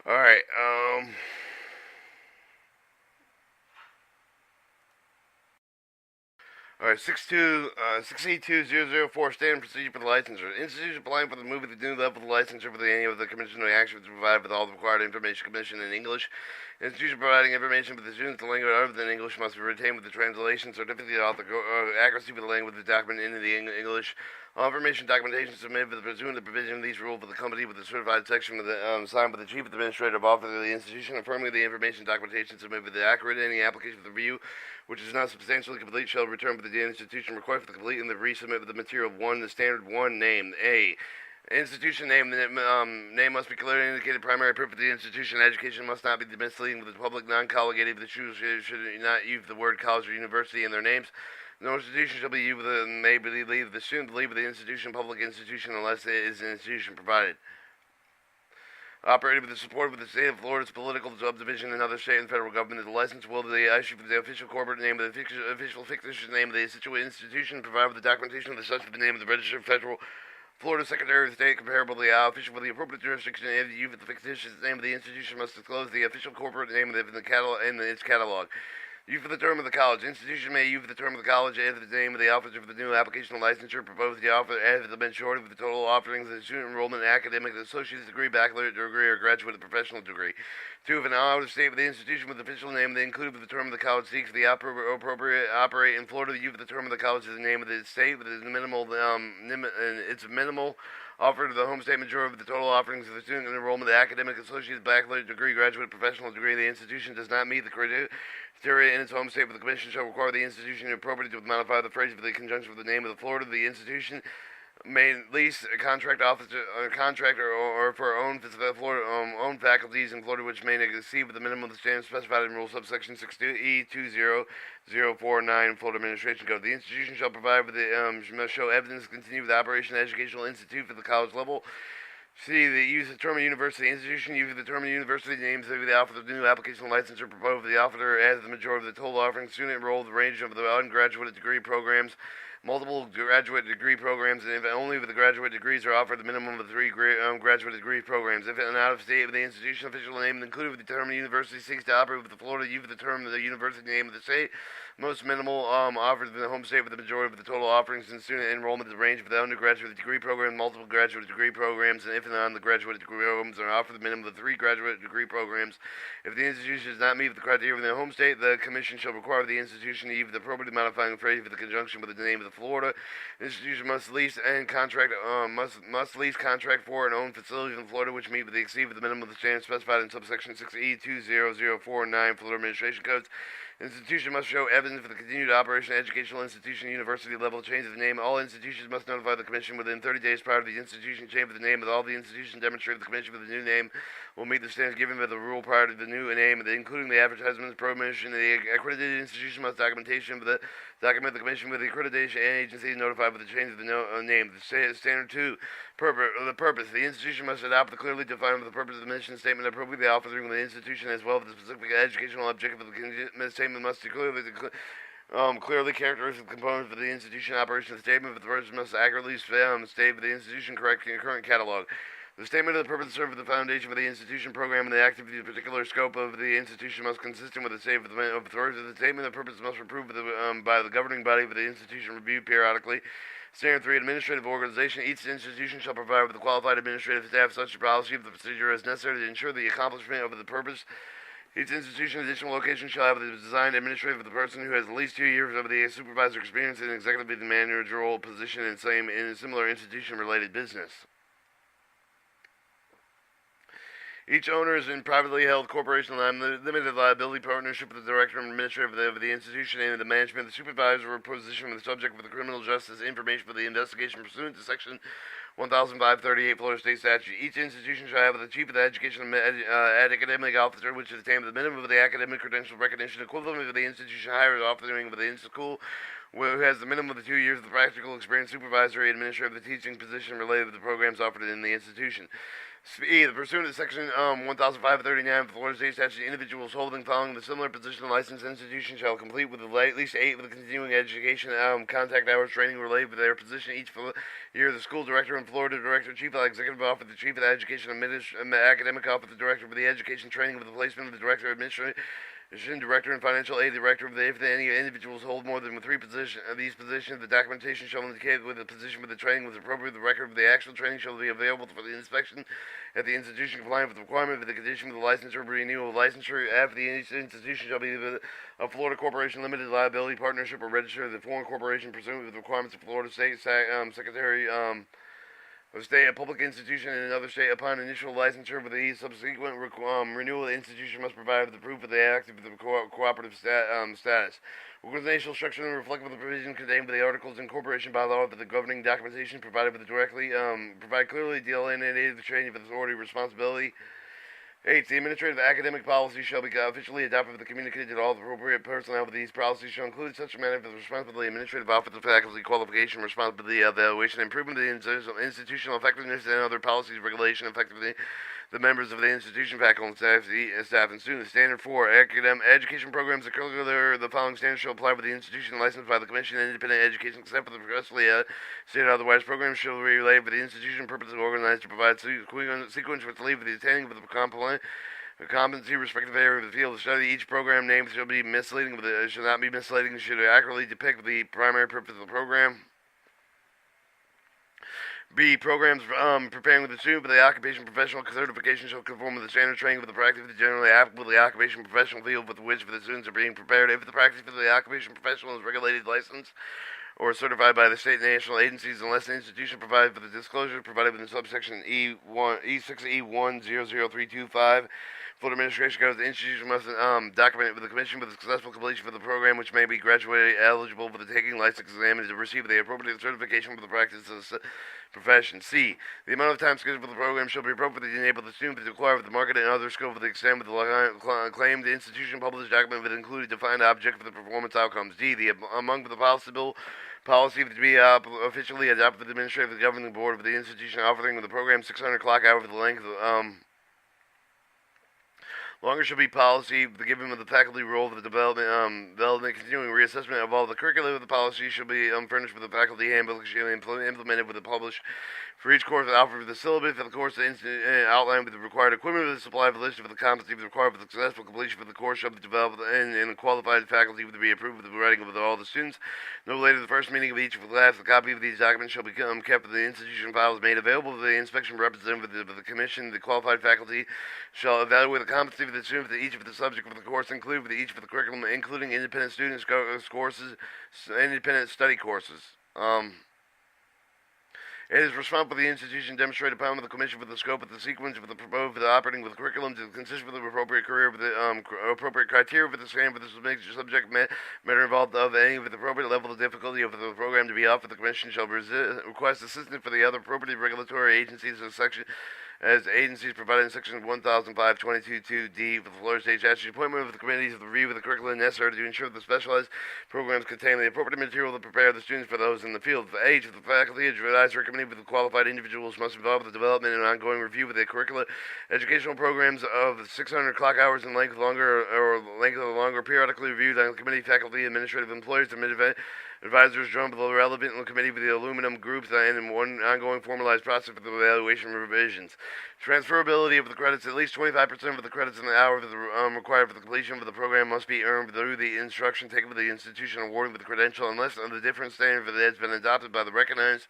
Alright, Alright, 682-004 standard procedure for the licensure. Institution applying for the move at the new level of the licensure for the any of the commission or action to provide with all the required information commission in English. Institution providing information for the students in language other than English must be retained with the translation certificate of the accuracy for the language of the document into the English. All information documentation submitted for the pursuant to the provision of these rules for the company with the certified section of the signed by the chief administrative officer of the institution, affirming the information documentation submitted with the accurate any application for the review which is not substantially complete shall return for the institution required for the complete and the resubmit of the material 1, the standard 1 name. A. Institution name. The name must be clearly indicated. Primary purpose of the institution. Education must not be misleading with the public, non-collegiate. The students should not use the word college or university in their names. No institution shall be used with the may believe the student believe with the institution, public institution, unless it is an institution provided. Operated with the support of the state of Florida's political subdivision and other state and federal government, the license will be issued for the official corporate name of the official fictitious name of the situate institution, provide with the documentation of the such of the name of the registered federal Florida Secretary of State, comparable to the official for the appropriate jurisdiction, and the use of the fictitious name of the institution must disclose the official corporate name of its catalog. Use for the term of the college. Institution may use for the term of the college as the name of the officer for the new application of licensure. Propose the offer as the majority of the total offerings of the student enrollment, academic, associate's degree, baccalaureate degree, or graduate professional degree. 2. If an out of state with the institution with the official name they included with the term of the college seeks the appropriate operate in Florida, the use of the term of the college is the name of the state with its minimal offered to the home state majority of the total offerings of the student enrollment, the academic, associate's, baccalaureate degree, graduate, professional degree. The institution does not meet the criteria in its home state, but the commission shall require the institution to appropriate to modify the phrase of the conjunction with the name of the Florida. The institution may lease a contract officer, contractor, or for own Florida, own faculties in Florida, which may exceed the minimum of the standards specified in Rule subsection 6E20049 Florida Administration Code. The institution shall provide with the must show evidence to continue with the operation of the educational institute for the college level. C. The use of the term of university. Institution use of the term of university names of the offer of the new application license or proposed the offer as the majority of the total offering. Student enrolled the range of the undergraduate degree programs, multiple graduate degree programs, and if only if the graduate degrees are offered the minimum of 3 graduate degree programs. If an out-of-state of the institution official name included with the term of university seeks to operate with the Florida use of the term of the university name of the state, most minimal offered in the home state with the majority of the total offerings in student enrollment the range of the undergraduate degree program, multiple graduate degree programs, and if and on the graduate degree programs are offered the minimum of 3 graduate degree programs. If the institution does not meet the criteria in the home state, the commission shall require the institution to use the appropriate modifying phrase for the conjunction with the name of the Florida. The institution must lease and contract must lease contract for and own facilities in Florida which meet with the exceed with the minimum of the standards specified in subsection 6E20049 Florida Administration Codes. Institution must show evidence for the continued operation of educational institution university level change of the name. All institutions must notify the commission within 30 days prior to the institution change of the name of all the institutions demonstrate the commission with the new name will meet the standards given by the rule prior to the new name, including the advertisements, promotion. The accredited institution must document the commission with the accreditation agency notified with the change of the name. The standard 2. Purpose. The institution must adopt the clearly defined the purpose of the mission statement appropriately authoring the institution as well as the specific educational objective of the statement must clearly characteristic components of the institution operation. The statement of the purpose must accurately state the institution correct current catalog. The statement of the purpose serve as the foundation for the institution program and the activity of the particular scope of the institution must consistent with the statement of the statement of purpose must be approved by the governing body of the institution reviewed periodically. Standard 3. Administrative organization. Each institution shall provide with a qualified administrative staff such a policy of the procedure as necessary to ensure the accomplishment of the purpose. Each institution additional location shall have the design administrative of the person who has at least 2 years of the supervisor experience in executive managerial position in a similar institution related business. Each owner is in privately held corporation limited liability partnership with the director and administrator of the institution and the management, the supervisor or position with the subject for the criminal justice information for the investigation pursuant to section 1538 Florida State Statute. Each institution shall have the chief of the education academic officer, which is attained the minimum of the academic credential recognition equivalent of the institution hires officering with the school who has the minimum of the 2 years of the practical experience supervisory administrator of the teaching position related to the programs offered in the institution. E. The pursuant to Section 1539 of the Florida State Statute, individuals holding following the similar position in licensed institution shall complete with at least 8 of the continuing education contact hours training related to their position each year. The school director and Florida director, chief executive officer, the chief of the education academic officer, the director for the education training with the placement of the director of administration, director and financial aid director of the if any individuals hold more than these positions, the documentation shall indicate with the position for the training was appropriate. The record of the actual training shall be available for the inspection at the institution complying with the requirement of the condition of the licensure renewal of licensure. After the institution shall be a Florida Corporation Limited Liability Partnership or register the foreign corporation pursuant with the requirements of Florida State Secretary of state, a public institution in another state upon initial licensure with the subsequent renewal, the institution must provide the proof of the active of the cooperative status. Organizational structure and reflective of the provision contained by the articles of incorporation by law of the governing documentation provided with the provide clearly delineated the training of authority responsibility. 8. The administrative academic policy shall be officially adopted and communicated to all the appropriate personnel. These policies shall include such a matter of the responsibility, administrative office of faculty, qualification, responsibility, evaluation, improvement of the institutional effectiveness, and other policies, regulation, effectively the members of the institution, faculty, staff, and students. Standard 4. Academic education programs. The following standards shall apply with the institution licensed by the Commission on Independent Education, except for the progressively stated otherwise. Programs shall be related with the institution purpose organized to provide sequence with leave for the attaining of the competency respective area of the field of study. Each program name shall be misleading, should not be misleading, should accurately depict the primary purpose of the program. B. Programs preparing with the student for the occupation professional certification shall conform with the standard training of the practice generally applicable to the occupation professional field with which the students are being prepared. If the practice for the occupation professional is regulated, licensed, or certified by the state and national agencies, unless the institution provided for the disclosure provided within subsection E6E100325. Florida Administration Code, the institution must document it with the Commission for the successful completion of the program, which may be graduated eligible for the taking license exam and to receive the appropriate certification for the practice of the profession. C. The amount of time scheduled for the program shall be appropriately enabled the student to acquire with the market and other scope of the extent with the claim. The institution published document with included defined object for the performance outcomes. D. Among the possible policy to be officially adopted by the administrative governing board of the institution offering the program 600 clock hour for the length of longer shall be policy given with the faculty role of the development, continuing reassessment of all the curricula of the policy shall be furnished with the faculty handbook shall be implemented with the published for each course offered for the syllabus for the course outlined with the required equipment with the supply of the list of the competency required for the successful completion of the course shall be developed and qualified faculty to be approved with the writing of all the students. No later than the first meeting of each class, the copy of these documents shall become kept in the institution files made available to the inspection representative of the commission. The qualified faculty shall evaluate the competency of the student for each of the subject of the course, including for each of the curriculum, including independent students courses, independent study courses. It is responsible for the institution to demonstrate upon with the commission for the scope of the sequence of the proposed operating with curriculum to consist with the appropriate career with the appropriate criteria for the same for the subject matter involved of any with the appropriate level of difficulty of the program to be offered. The commission shall request assistance for the other appropriate regulatory agencies in section as agencies provided in section 1005-22-2D for the Florida State Statute. Appointment of the committees of the review of the curriculum necessary to ensure that the specialized programs contain the appropriate material to prepare the students for those in the field. The age of the faculty advisory committee with the qualified individuals must involve the development and ongoing review of the curricula educational programs of 600 clock hours in length longer periodically reviewed on the committee, faculty, administrative employees, advisors joined with the relevant committee with the aluminum groups and in one ongoing formalized process for the evaluation revisions. Transferability of the credits. At least 25% of the credits in the hour of the, required for the completion of the program must be earned through the instruction taken by the institution awarded with the credential unless the different standard for that has been adopted by the recognized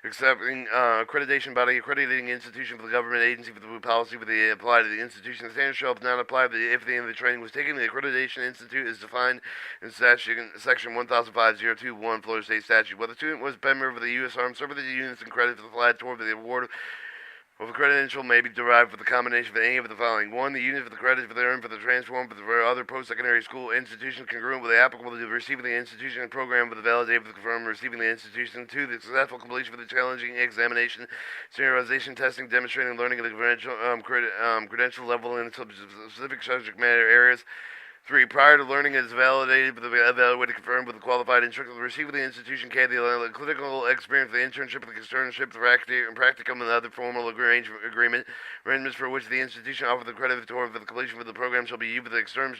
accepting accreditation body, accrediting institution for the government agency for the policy for the apply to the institution. The standard shall not apply if the end of the training was taken. The accreditation institute is defined in section 1005-021 Florida State Statute. Whether the student was a member of the U.S. Armed Services units and credit for the flag toward the award of a credential may be derived from the combination of any of the following. 1. The unit for the credit for the earned for the transform for other post-secondary school institutions congruent with the applicable to receiving the institution and program with the validated from receiving the institution. 2. The successful completion of the challenging examination, standardization testing, demonstrating learning of the credential level in specific subject matter areas. 3. Prior to learning is validated with the evaluated confirmed with the qualified instructor received with the institution can the clinical experience, the internship, the externship, the practicum, and other formal arrangements for which the institution offers the credit for the completion of the program shall be used with the external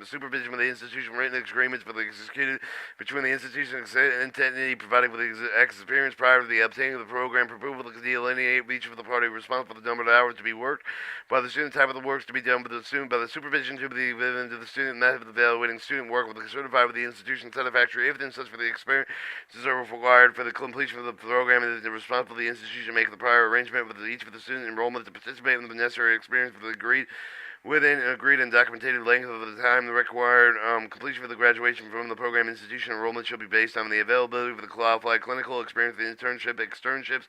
supervision of the institution. Written agreements for the executed between the institution and entity providing with the experience prior to the obtaining of the program approval to delineate each of the party responsible for the number of hours to be worked by the student, type of the works to be done by the student, by the supervision to the student, method of evaluating student work with the certified with the institution satisfactory evidence such for the experiences are required for the completion of the program and the responsible of the institution make the prior arrangement with each of the student enrollment to participate in the necessary experience for the agreed within an agreed and documented length of the time the required completion of the graduation from the program institution enrollment shall be based on the availability of the qualified clinical experience, the internship, externships,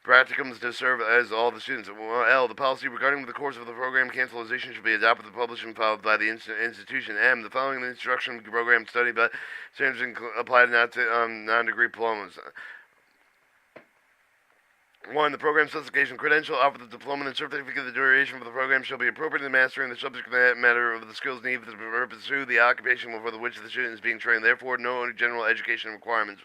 practicums to serve as all the students. L. The policy regarding the course of the program cancellation should be adopted and published and followed by the institution. M. The following instruction program study by standards applied not to non-degree diplomas. 1. The program specification credential offer the diploma and certificate. The duration for the program shall be appropriate to mastering the subject matter of the skills needed to pursue the occupation for which the student is being trained. Therefore, no general education requirements.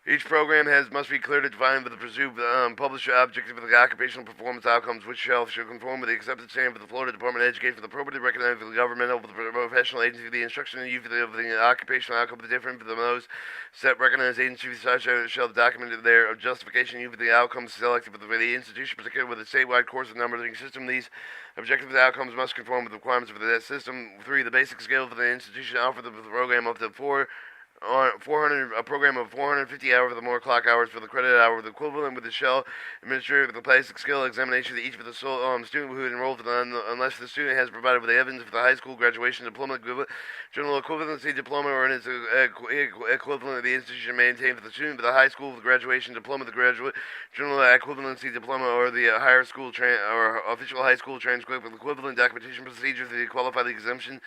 Each program must be clearly defined with the pursuit published objective of the occupational performance outcomes, which shall conform with the accepted standard of the Florida Department of Education for the appropriately recognized for the governmental, the professional agency, the instruction and use of the occupational outcome of the different for the most set recognized agencies shall document their justification use of the outcomes selected for the institution, particularly with a statewide course of numbering system. These objective outcomes must conform with the requirements of the system. 3. The basic scale for the institution offer the program up to 400 a program of 450 hours or the more clock hours for the credit hour, the equivalent with the shell administrative the basic skill examination to each of the student who enrolled unless the student has provided with the evidence for the high school graduation diploma, general equivalency diploma, or its equivalent of the institution maintained for the student for the high school the graduation diploma, the graduate general equivalency diploma, or the higher school or official high school transcript with equivalent documentation procedures to qualify the exemption.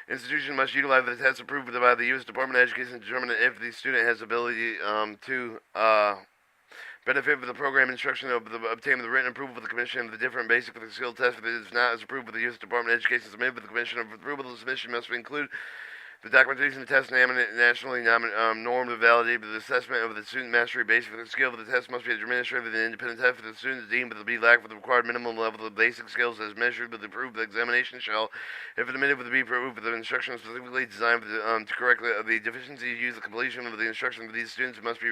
Institution must utilize the test approved by the U.S. Department of Education to determine if the student has ability to benefit from the program instruction of obtaining the written approval of the Commission of the different basic for the skill test. If it is not as approved by the U.S. Department of Education, submitted with the Commission of approval, the submission must include the documentation of the test nationally normed and validated. The assessment of the student mastery basic for the skill of the test must be administrative and independent test for the student deemed to be lack with the required minimum level of basic skills as measured with the approved examination shall, if admitted, with be approved with the instruction specifically designed to correct the deficiencies use the completion of the instruction for these students must be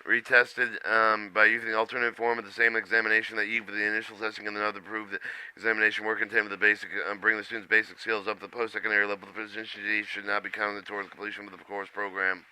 retested by using the alternate form of the same examination that used for the initial testing and another approved examination work contained with the basic bring the students' basic skills up to the post-secondary level. The proficiency should not be counted towards completion of the course program.